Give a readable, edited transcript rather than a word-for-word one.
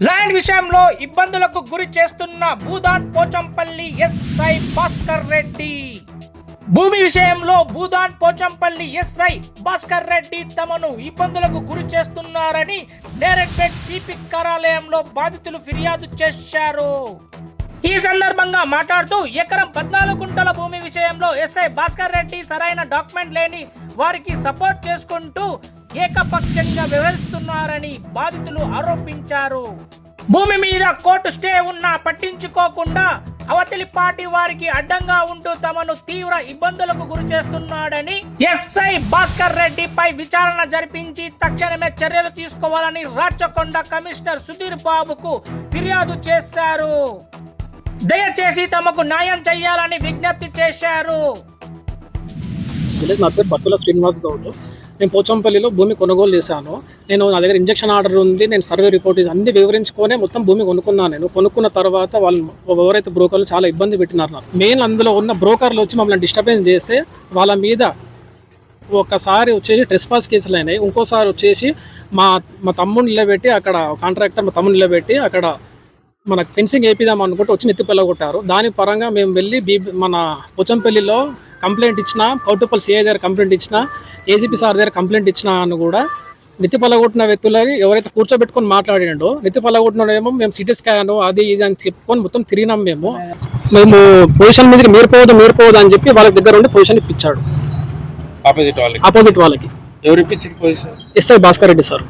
Land విషయంలో ఇబ్బందులకు గురి చేస్తున్న భూదాన్ పోచంపల్లి ఎస్ఐ భాస్కర్ రెడ్డి. భూమి విషయంలో భూదాన్ పోచంపల్లి ఎస్ఐ భాస్కర్ రెడ్డి తమను ఇబ్బందులకు గురి చేస్తున్నారని డైరెక్టరేట్ సిపి కార్యాలయంలో బాధితులు ఫిర్యాదు చేశారు. ఈ సందర్భంగా మాట్లాడుతూ ఎకరం 14 గుంటల భూమి విషయంలో ఎస్ఐ భాస్కర్ రెడ్డి సరైన డాక్యుమెంట్ లేని వారికి సపోర్ట్ చేసుకుంటూ ఏకపక్షంగా వ్యవహరిస్తున్నారని బాధితులు ఆరోపించారు. భూమి మీద కోర్టు స్టే ఉన్నా పట్టించుకోకుండా అవతలి పార్టీ వారికి అడ్డంగా ఉంటూ తమను తీవ్ర ఇబ్బందులకు గురి చేస్తున్నాడని ఎస్ఐ భాస్కర్ రెడ్డిపై విచారణ జరిపించి తక్షణమే చర్యలు తీసుకోవాలని రాచకొండ కమిషనర్ సుధీర్ బాబుకు ఫిర్యాదు చేశారు. దయచేసి తమకు న్యాయం చేయాలని విజ్ఞప్తి చేశారు. నా పేరు బత్తుల శ్రీనివాస్ గౌడ్. నేను పోచంపల్లిలో భూమి కొనుగోలు చేశాను. నా దగ్గర ఇంజక్షన్ ఆర్డర్ ఉంది, నేను సర్వే రిపోర్ట్ అన్ని వివరించుకొని మొత్తం భూమి కొనుక్కున్నాను. నేను కొనుక్కున్న తర్వాత వాళ్ళు ఎవరైతే బ్రోకర్లు చాలా ఇబ్బంది పెట్టినారు నాకు. మెయిన్ అందులో ఉన్న బ్రోకర్లు వచ్చి మమ్మల్ని డిస్టర్బెన్స్ చేసి వాళ్ళ మీద ఒకసారి వచ్చేసి ట్రెస్పాస్ కేసులు అయినాయి. ఇంకోసారి వచ్చేసి మా తమ్ముడు నిలబెట్టి అక్కడ కాంట్రాక్టర్ మా తమ్ముడు నిలబెట్టి అక్కడ మన ఫెన్సింగ్ వేపిద్దాం అనుకుంటే వచ్చి నెత్తిపల్ల కొట్టారు. దాని పరంగా మేము వెళ్ళి మన పోచంపల్లిలో కంప్లైంట్ ఇచ్చిన, కౌటుపల్లి సిఐ దగ్గర కంప్లైంట్ ఇచ్చిన, ఏసీపీ సార్ దగ్గర కంప్లైంట్ ఇచ్చిన అని కూడా నెత్తిపల్ల కొట్టిన వ్యక్తులని ఎవరైతే కూర్చోబెట్టుకొని మాట్లాడినాడో నెత్తిపల్ల కొట్టినాడేమో మేము సిటీ స్కాన్ అది ఇది అని చెప్పుకొని మొత్తం తిరిగినాం. మేము పొజిషన్ మీద మీరిపోవద్దు అని చెప్పి వాళ్ళ దగ్గర ఉండి పొజిషన్ ఇప్పించాడు. ఆపోజిట్ వాళ్ళకి ఎవరు ఇప్పించిన position? SI Bhaskar Reddy sir.